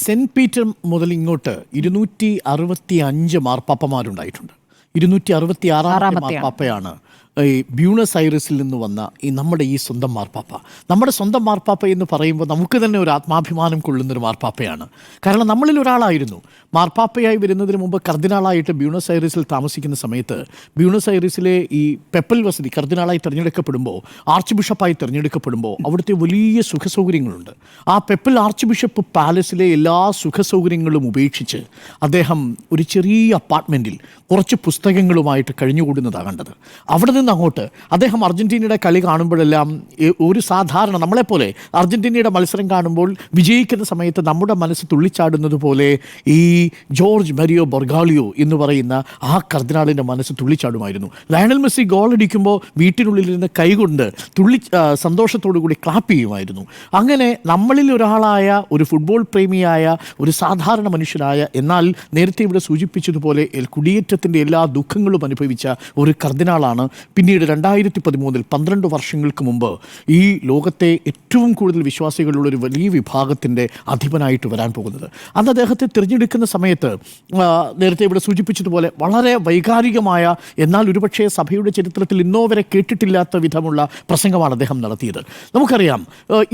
Cent Peter മുതൽ ഇങ്ങോട്ട് 265 മാർപ്പാപ്പമാരുണ്ടായിട്ടുണ്ട്. 266 മാർപ്പാപ്പയാണ് ഈ ബ്യൂണസ് ഐറിസിൽ നിന്ന് വന്ന നമ്മുടെ ഈ സ്വന്തം മാർപ്പാപ്പ. നമ്മുടെ സ്വന്തം മാർപ്പാപ്പ എന്ന് പറയുമ്പോൾ നമുക്ക് തന്നെ ഒരു ആത്മാഭിമാനം കൊള്ളുന്നൊരു മാർപ്പാപ്പയാണ്. കാരണം നമ്മളിൽ ഒരാളായിരുന്നു. മാർപ്പാപ്പയായി വരുന്നതിന് മുമ്പ് കർദിനാളായിട്ട് ബ്യൂണസ് ഐറിസിൽ താമസിക്കുന്ന സമയത്ത് ബ്യൂണസ് ഐറിസിലെ ഈ പെപ്പൽ വസതി കർദിനാളായി തിരഞ്ഞെടുക്കപ്പെടുമ്പോൾ, ആർച്ച് ബിഷപ്പായി തിരഞ്ഞെടുക്കപ്പെടുമ്പോൾ അവിടുത്തെ വലിയ സുഖസൗകര്യങ്ങളുണ്ട്. ആ പെപ്പൽ ആർച്ച് ബിഷപ്പ് പാലസിലെ എല്ലാ സുഖസൗകര്യങ്ങളും ഉപേക്ഷിച്ച് അദ്ദേഹം ഒരു ചെറിയ അപ്പാർട്ട്മെൻറ്റിൽ കുറച്ച് പുസ്തകങ്ങളുമായിട്ട് കഴിഞ്ഞുകൂടുന്നതാണ് കണ്ടത്. അവിടെ നിന്ന് അങ്ങോട്ട് അദ്ദേഹം അർജൻറ്റീനയുടെ കളി കാണുമ്പോഴെല്ലാം ഒരു സാധാരണ നമ്മളെപ്പോലെ അർജൻറ്റീനയുടെ മത്സരം കാണുമ്പോൾ വിജയിക്കുന്ന സമയത്ത് നമ്മുടെ മനസ്സ് തുള്ളിച്ചാടുന്നത് പോലെ ഈ ജോർജ് മരിയോ ബൊർഗാളിയോ എന്ന് പറയുന്ന ആ കർദിനാളിൻ്റെ മനസ്സ് തുള്ളിച്ചാടുമായിരുന്നു. ലയണൽ മെസ്സി ഗോൾ അടിക്കുമ്പോൾ വീട്ടിനുള്ളിലിരുന്ന് കൈകൊണ്ട് സന്തോഷത്തോടു കൂടി ക്ലാപ്പ് ചെയ്യുമായിരുന്നു. അങ്ങനെ നമ്മളിൽ ഒരാളായ ഒരു ഫുട്ബോൾ പ്രേമിയായ ഒരു സാധാരണ മനുഷ്യനായ, എന്നാൽ നേരത്തെ ഇവിടെ സൂചിപ്പിച്ചതുപോലെ കുടിയേറ്റത്തിൻ്റെ എല്ലാ ദുഃഖങ്ങളും അനുഭവിച്ച ഒരു കർദിനാളാണ് പിന്നീട് 2013 12 വർഷങ്ങൾക്ക് മുമ്പ് ഈ ലോകത്തെ ഏറ്റവും കൂടുതൽ വിശ്വാസികളുള്ളൊരു വലിയ വിഭാഗത്തിൻ്റെ അധിപനായിട്ട് വരാൻ പോകുന്നത്. അന്ന് അദ്ദേഹത്തെ തിരഞ്ഞെടുക്കുന്ന സമയത്ത് നേരത്തെ ഇവിടെ സൂചിപ്പിച്ചതുപോലെ വളരെ വൈകാരികമായ, എന്നാൽ ഒരുപക്ഷേ സഭയുടെ ചരിത്രത്തിൽ ഇന്നോ വരെ കേട്ടിട്ടില്ലാത്ത വിധമുള്ള പ്രസംഗമാണ് അദ്ദേഹം നടത്തിയത്. നമുക്കറിയാം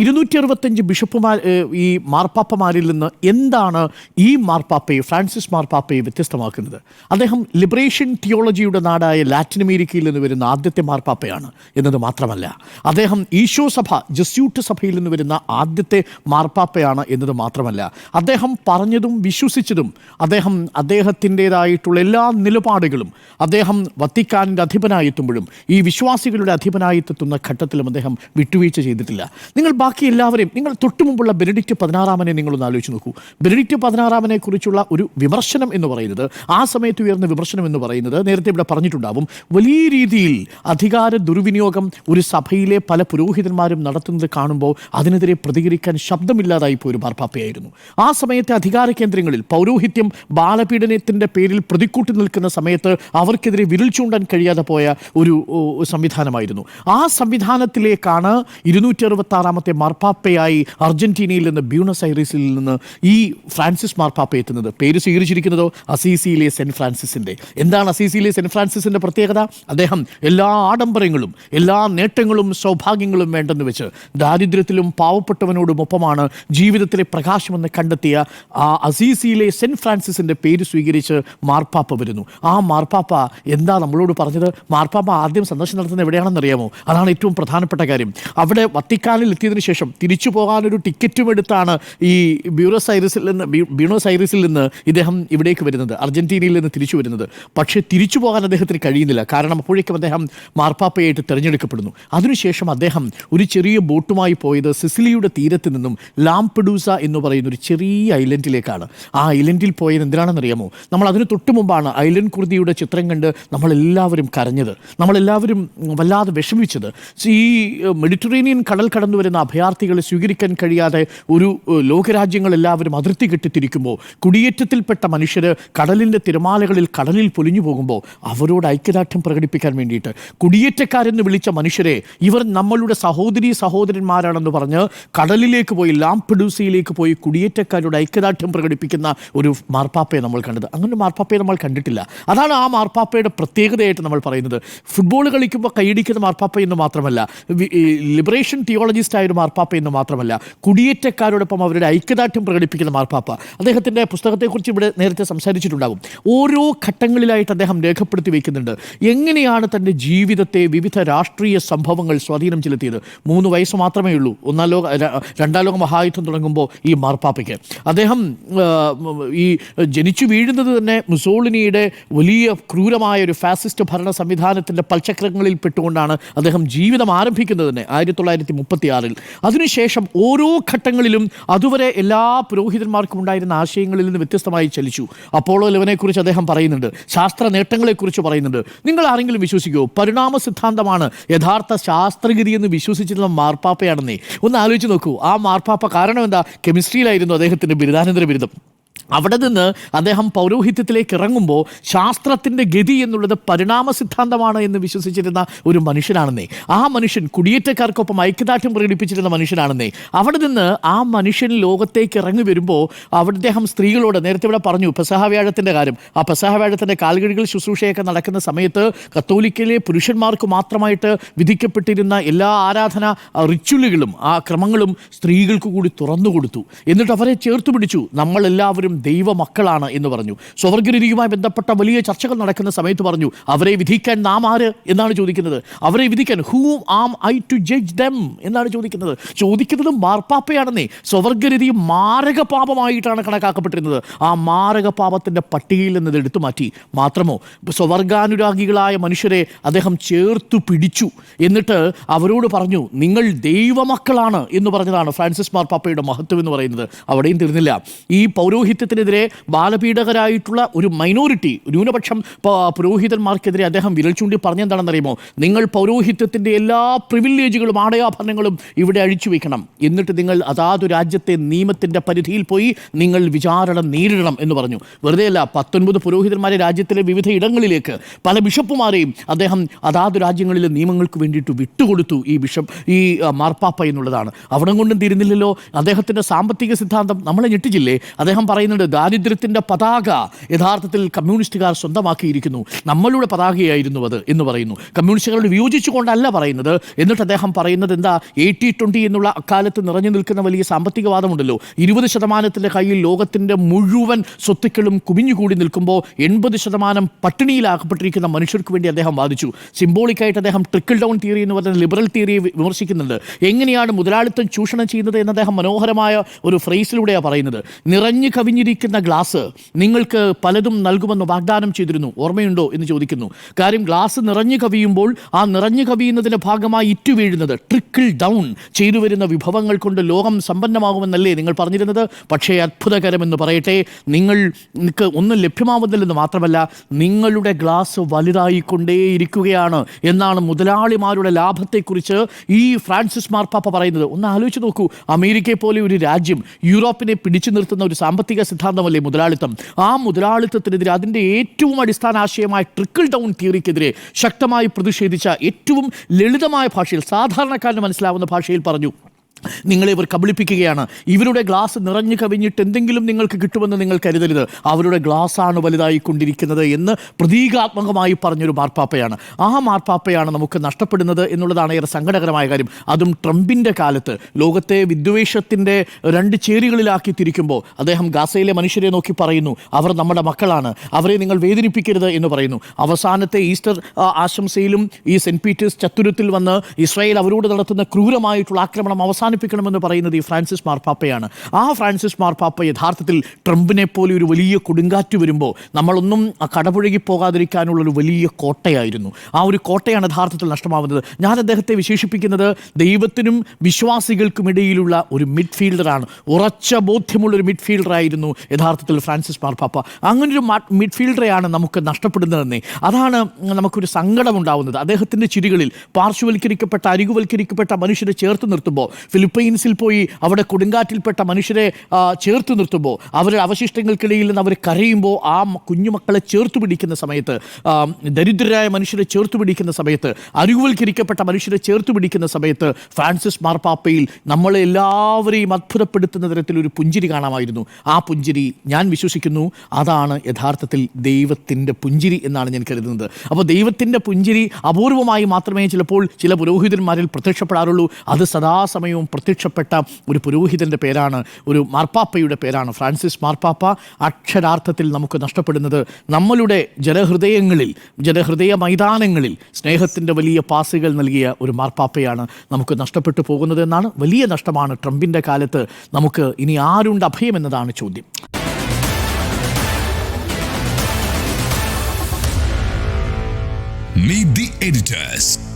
265 ബിഷപ്പുമാർ ഈ മാർപ്പാപ്പമാരിൽ നിന്ന് എന്താണ് ഈ മാർപ്പാപ്പയെ, ഫ്രാൻസിസ് മാർപ്പാപ്പയെ വ്യത്യസ്തമാക്കുന്നത്? അദ്ദേഹം ലിബറേഷൻ തിയോളജിയുടെ നാടായ ലാറ്റിൻ അമേരിക്കയിൽ നിന്ന് വരുന്ന ആദ്യത്തെ മാർപ്പാപ്പയാണ് എന്നത് മാത്രമല്ല, അദ്ദേഹം ഈശോ സഭ ജസ്യൂട്ട് സഭയിൽ നിന്ന് വരുന്ന ആദ്യത്തെ മാർപ്പാപ്പയാണ് എന്നത് മാത്രമല്ല, അദ്ദേഹം പറഞ്ഞതും വിശ്വസിച്ചതും അദ്ദേഹത്തിൻ്റെതായിട്ടുള്ള എല്ലാ നിലപാടുകളും അദ്ദേഹം വത്തിക്കാനിൻ്റെ അധിപനായെത്തുമ്പോഴും ഈ വിശ്വാസികളുടെ അധിപനായെത്തുന്ന ഘട്ടത്തിലും അദ്ദേഹം വിട്ടുവീഴ്ച ചെയ്തിട്ടില്ല. നിങ്ങൾ ബാക്കി എല്ലാവരെയും, നിങ്ങൾ തൊട്ടുമുമ്പുള്ള ബെനഡിക്റ്റ് 16 നിങ്ങളൊന്ന് ആലോചിച്ച് നോക്കൂ. ബെനഡിക്റ്റ് 16 കുറിച്ചുള്ള ഒരു വിമർശനം എന്ന് പറയുന്നത്, ആ സമയത്ത് ഉയർന്ന വിമർശനം എന്ന് പറയുന്നത്, നേരത്തെ ഇവിടെ പറഞ്ഞിട്ടുണ്ടാവും, വലിയ രീതിയിൽ അധികാര ദുർവിനിയോഗം ഒരു സഭയിലെ പല പുരോഹിതന്മാരും നടത്തുന്നത് കാണുമ്പോൾ അതിനെതിരെ പ്രതികരിക്കാൻ ശബ്ദമില്ലാതായിപ്പോയി ഒരു മാർപ്പാപ്പയായിരുന്നു. ആ സമയത്തെ അധികാര കേന്ദ്രങ്ങളിൽ പൗരോഹിത്യം ബാലപീഡനത്തിൻ്റെ പേരിൽ പ്രതിക്കൂട്ടി നിൽക്കുന്ന സമയത്ത് അവർക്കെതിരെ വിരൽ ചൂണ്ടാൻ കഴിയാതെ പോയ ഒരു സംവിധാനമായിരുന്നു. ആ സംവിധാനത്തിലേക്കാണ് 266 മാർപ്പാപ്പയായി അർജന്റീനയിൽ നിന്ന് ബ്യൂണസ് ഐറിസിൽ നിന്ന് ഈ ഫ്രാൻസിസ് മാർപ്പാപ്പ എത്തുന്നത്. പേര് സ്വീകരിച്ചിരിക്കുന്നതോ അസീസിയിലെ സെൻറ്റ് ഫ്രാൻസിസിൻ്റെ. എന്താണ് അസീസിയിലെ സെൻറ്റ് ഫ്രാൻസിസിൻ്റെ പ്രത്യേകത? അദ്ദേഹം എല്ലാ ആഡംബരങ്ങളും എല്ലാ നേട്ടങ്ങളും സൗഭാഗ്യങ്ങളും വേണ്ടെന്ന് വെച്ച് ദാരിദ്ര്യത്തിലും പാവപ്പെട്ടവനോടും ഒപ്പമാണ് ജീവിതത്തിലെ പ്രകാശമെന്ന് കണ്ടെത്തിയ ആ അസീസിയിലെ സെൻറ്റ് ഫ്രാൻസിസിൻ്റെ പേര് സ്വീകരിച്ച് മാർപ്പാപ്പ വരുന്നു. ആ മാർപ്പാപ്പ എന്താ നമ്മളോട് പറഞ്ഞത്? മാർപ്പാപ്പ ആദ്യം സന്ദർശനം നടത്തുന്നത് എവിടെയാണെന്നറിയാമോ? അതാണ് ഏറ്റവും പ്രധാനപ്പെട്ട കാര്യം. അവിടെ വത്തിക്കാനിൽ എത്തിയതിനു ശേഷം തിരിച്ചു പോകാനൊരു ടിക്കറ്റും എടുത്താണ് ഈ ബ്യൂണസ് ഐറിസിൽ നിന്ന് ഇദ്ദേഹം ഇവിടേക്ക് വരുന്നത്, അർജന്റീനയിൽ നിന്ന് തിരിച്ചു വരുന്നത്. പക്ഷേ തിരിച്ചു പോകാൻ അദ്ദേഹത്തിന് കഴിയുന്നില്ല. കാരണം അപ്പോഴേക്കും അദ്ദേഹം മാർപ്പാപ്പയായിട്ട് തിരഞ്ഞെടുക്കപ്പെടുന്നു. അതിനുശേഷം അദ്ദേഹം ഒരു ചെറിയ ബോട്ടുമായി പോയത് സിസിലിയുടെ തീരത്ത് നിന്നും ലാംപെഡൂസ എന്ന് പറയുന്ന ഒരു ചെറിയ ഐലൻഡിലേക്കാണ്. ആ ഐലൻഡിൽ പോയത് എന്തിനാണെന്നറിയാമോ? നമ്മൾ അതിന് തൊട്ട് മുമ്പാണ് ഐലൻഡ് കുർദിയുടെ ചിത്രം കണ്ട് നമ്മളെല്ലാവരും കരഞ്ഞത്, നമ്മളെല്ലാവരും വല്ലാതെ വിഷമിച്ചത്. ഈ മെഡിറ്ററേനിയൻ കടൽ കടന്നു വരുന്ന അഭയാർത്ഥികളെ സ്വീകരിക്കാൻ കഴിയാതെ ഒരു ലോകരാജ്യങ്ങളെല്ലാവരും അതിർത്തി കെട്ടിത്തിരിക്കുമ്പോൾ, കുടിയേറ്റത്തിൽപ്പെട്ട മനുഷ്യർ കടലിൻ്റെ തിരമാലകളിൽ കടലിൽ പൊലിഞ്ഞു പോകുമ്പോൾ അവരോട് ഐക്യദാർഢ്യം പ്രകടിപ്പിക്കാൻ വേണ്ടിയിട്ട് കുടിയേറ്റക്കാരെന്ന് വിളിച്ച മനുഷ്യരെ ഇവർ നമ്മളുടെ സഹോദരന്മാരാണെന്ന് പറഞ്ഞ് കടലിലേക്ക് പോയി, ലാംപെഡൂസയിലേക്ക് പോയി കുടിയേറ്റക്കാരുടെ ഐക്യദാർഢ്യം പ്രകടിപ്പിക്കുന്ന ഒരു മാർപ്പാപ്പയെ നമ്മൾ കണ്ടത്. അങ്ങനെ മാർപ്പാപ്പയെ നമ്മൾ കണ്ടിട്ടില്ല. അതാണ് ആ മാർപ്പാപ്പയുടെ പ്രത്യേകതയായിട്ട് നമ്മൾ പറയുന്നത്. ഫുട്ബോൾ കളിക്കുമ്പോൾ കൈയടിക്കുന്ന മാർപ്പാപ്പ എന്ന് മാത്രമല്ല, ലിബറേഷൻ തിയോളജിസ്റ്റായ ഒരു മാർപ്പാപ്പ എന്ന് മാത്രമല്ല, കുടിയേറ്റക്കാരോടൊപ്പം അവരുടെ ഐക്യദാർഢ്യം പ്രകടിപ്പിക്കുന്ന മാർപ്പാപ്പ. അദ്ദേഹത്തിൻ്റെ പുസ്തകത്തെക്കുറിച്ച് ഇവിടെ നേരത്തെ സംസാരിച്ചിട്ടുണ്ടാകും. ഓരോ ഘട്ടങ്ങളിലായിട്ട് അദ്ദേഹം രേഖപ്പെടുത്തി വയ്ക്കുന്നുണ്ട് എങ്ങനെയാണ് തൻ്റെ ജീവിതത്തെ വിവിധ രാഷ്ട്രീയ സംഭവങ്ങൾ സ്വാധീനം ചെലുത്തിയത്. 3 വയസ്സ് മാത്രമേ ഉള്ളൂ 2ാം ലോക മഹായുദ്ധം തുടങ്ങുമ്പോൾ ഈ മാർപ്പാപ്പയ്ക്ക്. അദ്ദേഹം ഈ ജനിച്ചു വീഴുന്നത് തന്നെ മുസോളിനിയുടെ വലിയ ക്രൂരമായ ഒരു ഫാസിസ്റ്റ് ഭരണ സംവിധാനത്തിൻ്റെ പൽചക്രങ്ങളിൽ പെട്ടുകൊണ്ടാണ് അദ്ദേഹം ജീവിതം ആരംഭിക്കുന്നത് തന്നെ 1936. അതിനുശേഷം ഓരോ ഘട്ടങ്ങളിലും അതുവരെ എല്ലാ പുരോഹിതന്മാർക്കും ഉണ്ടായിരുന്ന ആശയങ്ങളിൽ നിന്ന് വ്യത്യസ്തമായി ചലിച്ചു. അപ്പോളോ 11 അദ്ദേഹം പറയുന്നുണ്ട്, ശാസ്ത്ര നേട്ടങ്ങളെക്കുറിച്ച് പറയുന്നുണ്ട്. നിങ്ങൾ ആരെങ്കിലും വിശ്വസിക്കുമോ? പരിണാമ സിദ്ധാന്തമാണ് യഥാർത്ഥ ശാസ്ത്രഗതി എന്ന് വിശ്വസിച്ചിട്ടുള്ള മാർപ്പാപ്പയാണെന്നേ. ഒന്ന് ആലോചിച്ച് നോക്കൂ. ആ മാർപ്പാപ്പ കാരണം എന്താ? കെമിസ്ട്രിയിലായിരുന്നു അദ്ദേഹത്തിൻ്റെ ബിരുദാനന്തര ബിരുദം. അവിടെ നിന്ന് അദ്ദേഹം പൗരോഹിത്യത്തിലേക്ക് ഇറങ്ങുമ്പോൾ ശാസ്ത്രത്തിൻ്റെ ഗതി എന്നുള്ളത് പരിണാമ സിദ്ധാന്തമാണ് എന്ന് വിശ്വസിച്ചിരുന്ന ഒരു മനുഷ്യനാണെന്നേ. ആ മനുഷ്യൻ കുടിയേറ്റക്കാർക്കൊപ്പം ഐക്യദാർഢ്യം പ്രകടിപ്പിച്ചിരുന്ന മനുഷ്യനാണെന്നേ. അവിടെ നിന്ന് ആ മനുഷ്യൻ ലോകത്തേക്ക് ഇറങ്ങി വരുമ്പോൾ അവിടെ അദ്ദേഹം സ്ത്രീകളോട്, നേരത്തെ ഇവിടെ പറഞ്ഞു പെസഹ വ്യാഴത്തിൻ്റെ കാര്യം, ആ പെസഹ വ്യാഴത്തിൻ്റെ കാൽകഴുകൽ ശുശ്രൂഷയൊക്കെ നടക്കുന്ന സമയത്ത് കത്തോലിക്കയിലെ പുരുഷന്മാർക്ക് മാത്രമായിട്ട് വിധിക്കപ്പെട്ടിരുന്ന എല്ലാ ആരാധന റിച്വലുകളും ആ ക്രമങ്ങളും സ്ത്രീകൾക്ക് കൂടി തുറന്നു കൊടുത്തു. എന്നിട്ട് അവരെ ചേർത്ത് പിടിച്ചു. നമ്മളെല്ലാവരും ദൈവമക്കളാണ് എന്ന് പറഞ്ഞു. സ്വർഗ്ഗരീതിയുമായി ബന്ധപ്പെട്ട വലിയ ചർച്ചകൾ നടക്കുന്ന സമയത്ത് പറഞ്ഞു, അവരെ വിധിക്കാൻ നാം ആര് എന്നാണ് ചോദിക്കുന്നത്. അവരെ വിധിക്കാൻ whom am I to judge them എന്നാണ് ചോദിക്കുന്നത്. ചോദിക്കുന്നത് മാർപ്പാപ്പയാണെന്നേ. സ്വർഗ്ഗരീതി മാരക പാപമായിട്ടാണ് കണക്കാക്കപ്പെട്ടിരുന്നത്. ആ മാരക പാപത്തിൻ്റെ പട്ടികയിൽ നിന്ന് എടുത്തു മാറ്റി. മാത്രമോ സ്വർഗാനുരാഗികളായ മനുഷ്യരെ അദ്ദേഹം ചേർത്തു പിടിച്ചു. എന്നിട്ട് അവരോട് പറഞ്ഞു, നിങ്ങൾ ദൈവമക്കളാണ് എന്ന് പറഞ്ഞതാണ് ഫ്രാൻസിസ് മാർപ്പാപ്പയുടെ മഹത്വം എന്ന് പറയുന്നത്. അവിടെയും തീർന്നില്ല. ഈ പൗരോഹിത്യത്തിനെതിരെ ബാലപീഡകരായിട്ടുള്ള ഒരു മൈനോറിറ്റി, ന്യൂനപക്ഷം പുരോഹിതന്മാർക്കെതിരെ അദ്ദേഹം വിരൽ ചൂണ്ടി പറഞ്ഞെന്താണെന്നറിയുമോ? നിങ്ങൾ പൗരോഹിത്യത്തിൻ്റെ എല്ലാ പ്രിവിലേജുകളും ആടയാഭരണങ്ങളും ഇവിടെ അഴിച്ചു വയ്ക്കണം. എന്നിട്ട് നിങ്ങൾ അതാതു രാജ്യത്തെ നിയമത്തിൻ്റെ പരിധിയിൽ പോയി നിങ്ങൾ വിചാരണ നേരിടണം എന്ന് പറഞ്ഞു. വെറുതെയല്ല, 19 പുരോഹിതന്മാരെ രാജ്യത്തിലെ വിവിധ ഇടങ്ങളിലേക്ക്, പല ബിഷപ്പുമാരെയും അദ്ദേഹം അതാതു രാജ്യങ്ങളിലെ നിയമങ്ങൾക്ക് വേണ്ടിയിട്ട് വിട്ടുകൊടുത്തു. ഈ മാർപ്പാപ്പ എന്നുള്ളതാണ്. അവിടെ കൊണ്ടും തീരുന്നില്ലല്ലോ. അദ്ദേഹത്തിൻ്റെ സാമ്പത്തിക സിദ്ധാന്തം നമ്മളെ ഞെട്ടിച്ചില്ലേ? അദ്ദേഹം പറയുന്നുണ്ട്, ദാരിദ്ര്യത്തിൻ്റെ പതാക യഥാർത്ഥത്തിൽ കമ്മ്യൂണിസ്റ്റുകാർ സ്വന്തമാക്കിയിരിക്കുന്നു, നമ്മളുടെ പതാകയായിരുന്നു അത് എന്ന് പറയുന്നു. കമ്മ്യൂണിസ്റ്റുകളോട് വിയോജിച്ചുകൊണ്ടല്ല പറയുന്നത്. എന്നിട്ട് അദ്ദേഹം പറയുന്നത് എന്താ? 80-20 എന്നുള്ള അക്കാലത്ത് നിറഞ്ഞു നിൽക്കുന്ന വലിയ സാമ്പത്തികവാദമുണ്ടല്ലോ. 20% കയ്യിൽ ലോകത്തിൻ്റെ മുഴുവൻ സ്വത്തുക്കളും കുമിഞ്ഞുകൂടി നിൽക്കുമ്പോൾ 80% പട്ടിണിയിലാക്കപ്പെട്ടിരിക്കുന്ന മനുഷ്യർക്ക് വേണ്ടി അദ്ദേഹം വാദിച്ചു. സിംബോളിക്കായിട്ട് അദ്ദേഹം ട്രിക്കിൾ ഡൗൺ തിയറി എന്ന് പറയുന്ന ലിബറൽ തിയറിയെ വിമർശിക്കുന്നുണ്ട്. എങ്ങനെയാണ് മുതലാളിത്തം ചൂഷണം ചെയ്യുന്നത് എന്ന് അദ്ദേഹം മനോഹരമായ ഒരു ഫ്രേസിലൂടെയാണ് പറയുന്നത്. നിറഞ്ഞു കവിഞ്ഞിരിക്കുന്ന ഗ്ലാസ് നിങ്ങൾക്ക് പലതും നൽകുമെന്ന് വാഗ്ദാനം ചെയ്തിരുന്നു, ഓർമ്മയുണ്ടോ എന്ന് ചോദിക്കുന്നു. കാര്യം ഗ്ലാസ് നിറഞ്ഞു കവിയുമ്പോൾ ആ നിറഞ്ഞു കവിയുന്നതിൻ്റെ ഭാഗമായി ഇറ്റു വീഴുന്നത്, ട്രിക്കിൾ ഡൗൺ ചെയ്തു വരുന്ന വിഭവങ്ങൾ കൊണ്ട് ലോകം സമ്പന്നമാകുമെന്നല്ലേ നിങ്ങൾ പറഞ്ഞിരുന്നത്? പക്ഷേ അത്ഭുതകരമെന്ന് പറയട്ടെ, നിങ്ങൾക്ക് ഒന്നും ലഭ്യമാവുന്നില്ലെന്ന് മാത്രമല്ല, നിങ്ങളുടെ ഗ്ലാസ് വലുതായിക്കൊണ്ടേയിരിക്കുകയാണ് എന്നാണ് മുതലാളിമാരുടെ ലാഭത്തെക്കുറിച്ച് ഈ ഫ്രാൻസിസ് മാർപ്പാപ്പ പറയുന്നത്. ഒന്ന് ആലോചിച്ച് നോക്കൂ. അമേരിക്കയെ പോലെ ഒരു രാജ്യം യൂറോപ്പിനെ പിടിച്ചു നിർത്തുന്ന ഒരു സാമ്പത്തിക സിദ്ധാന്തമല്ലേ മുതലാളിത്തം. ആ മുതലാളിത്തത്തിനെതിരെ, അതിൻ്റെ ഏറ്റവും അടിസ്ഥാന ആശയമായ ട്രിക്കിൾ ഡൗൺ തിയറിക്കെതിരെ ശക്തമായി പ്രതിഷേധിച്ച, ഏറ്റവും ലളിതമായ ഭാഷയിൽ, സാധാരണക്കാരന് മനസ്സിലാവുന്ന ഭാഷയിൽ പറഞ്ഞു, നിങ്ങളെ ഇവർ കബളിപ്പിക്കുകയാണ്. ഇവരുടെ ഗ്ലാസ് നിറഞ്ഞു കവിഞ്ഞിട്ട് എന്തെങ്കിലും നിങ്ങൾക്ക് കിട്ടുമെന്ന് നിങ്ങൾ കരുതരുത്. അവരുടെ ഗ്ലാസ്സാണ് വലുതായിക്കൊണ്ടിരിക്കുന്നത് എന്ന് പ്രതീകാത്മകമായി പറഞ്ഞൊരു മാർപ്പാപ്പയാണ്. ആ മാർപ്പാപ്പയാണ് നമുക്ക് നഷ്ടപ്പെടുന്നത് എന്നുള്ളതാണ് ഏറെ സങ്കടകരമായ കാര്യം. അതും ട്രംപിൻ്റെ കാലത്ത് ലോകത്തെ വിദ്വേഷത്തിൻ്റെ 2 ചേരികളിലാക്കി തിരിക്കുമ്പോൾ അദ്ദേഹം ഗാസയിലെ മനുഷ്യരെ നോക്കി പറയുന്നു, അവർ നമ്മുടെ മക്കളാണ്, അവരെ നിങ്ങൾ വേദനിപ്പിക്കരുത് എന്ന് പറയുന്നു. അവസാനത്തെ ഈസ്റ്റർ ആശംസയിലും ഈ സെൻറ്റ് പീറ്റേഴ്സ് ചത്തുരത്തിൽ വന്ന് ഇസ്രായേൽ അവരോട് നടത്തുന്ന ക്രൂരമായിട്ടുള്ള ആക്രമണം അവസാനിപ്പിക്കണമെന്ന് പറയുന്നത് ഈ ഫ്രാൻസിസ് മാർപ്പാപ്പയാണ്. ആ ഫ്രാൻസിസ് മാർപ്പാപ്പ യഥാർത്ഥത്തിൽ ട്രംപിനെ പോലെ ഒരു വലിയ കൊടുങ്കാറ്റ് വരുമ്പോൾ നമ്മളൊന്നും കടപുഴകി പോകാതിരിക്കാനുള്ളൊരു വലിയ കോട്ടയായിരുന്നു. ആ ഒരു കോട്ടയാണ് യഥാർത്ഥത്തിൽ നഷ്ടമാവുന്നത്. ഞാൻ അദ്ദേഹത്തെ വിശേഷിപ്പിക്കുന്നത് ദൈവത്തിനും വിശ്വാസികൾക്കുമിടയിലുള്ള ഒരു മിഡ്ഫീൽഡറാണ്. ഉറച്ച ബോധ്യമുള്ളൊരു മിഡ്ഫീൽഡറായിരുന്നു യഥാർത്ഥത്തിൽ ഫ്രാൻസിസ് മാർപ്പാപ്പ. അങ്ങനൊരു മിഡ്ഫീൽഡറെയാണ് നമുക്ക് നഷ്ടപ്പെടുന്നതെന്നേ. അതാണ് നമുക്കൊരു സങ്കടമുണ്ടാവുന്നത്. അദ്ദേഹത്തിൻ്റെ ചിരികളിൽ പാർശ്വവൽക്കരിക്കപ്പെട്ട, അരികുവൽക്കരിക്കപ്പെട്ട മനുഷ്യരെ ചേർത്ത് നിർത്തുമ്പോൾ, ഫിലിപ്പൈൻസിൽ പോയി അവിടെ കൊടുങ്കാറ്റിൽപ്പെട്ട മനുഷ്യരെ ചേർത്ത് നിർത്തുമ്പോൾ, അവരുടെ അവശിഷ്ടങ്ങൾക്കിടയിൽ നിന്ന് അവർ കരയുമ്പോൾ, ആ കുഞ്ഞുമക്കളെ ചേർത്ത് പിടിക്കുന്ന സമയത്ത്, ദരിദ്രരായ മനുഷ്യരെ ചേർത്ത് പിടിക്കുന്ന സമയത്ത്, അരികുവൽക്കരിക്കപ്പെട്ട മനുഷ്യരെ ചേർത്ത് പിടിക്കുന്ന സമയത്ത് ഫ്രാൻസിസ് മാർപ്പാപ്പയിൽ നമ്മളെ എല്ലാവരെയും അത്ഭുതപ്പെടുത്തുന്ന തരത്തിലൊരു പുഞ്ചിരി കാണാമായിരുന്നു. ആ പുഞ്ചിരി ഞാൻ വിശ്വസിക്കുന്നു അതാണ് യഥാർത്ഥത്തിൽ ദൈവത്തിൻ്റെ പുഞ്ചിരി എന്നാണ് ഞാൻ കരുതുന്നത്. അപ്പോൾ ദൈവത്തിൻ്റെ പുഞ്ചിരി അപൂർവമായി മാത്രമേ ചിലപ്പോൾ ചില പുരോഹിതന്മാരിൽ പ്രത്യക്ഷപ്പെടാറുള്ളൂ. അത് സദാസമയവും പ്രത്യക്ഷപ്പെട്ട ഒരു പുരോഹിതൻ്റെ പേരാണ്, ഒരു മാർപ്പാപ്പയുടെ പേരാണ് ഫ്രാൻസിസ് മാർപ്പാപ്പ. അക്ഷരാർത്ഥത്തിൽ നമുക്ക് നഷ്ടപ്പെടുന്നത് നമ്മളുടെ ജനഹൃദയ മൈതാനങ്ങളിൽ സ്നേഹത്തിൻ്റെ വലിയ പാസുകൾ നൽകിയ ഒരു മാർപ്പാപ്പയാണ് നമുക്ക് നഷ്ടപ്പെട്ടു പോകുന്നത് എന്നാണ്. വലിയ നഷ്ടമാണ്. ട്രംപിൻ്റെ കാലത്ത് നമുക്ക് ഇനി ആരുണ്ട് അഭയം എന്നതാണ് ചോദ്യം. Meet the editors.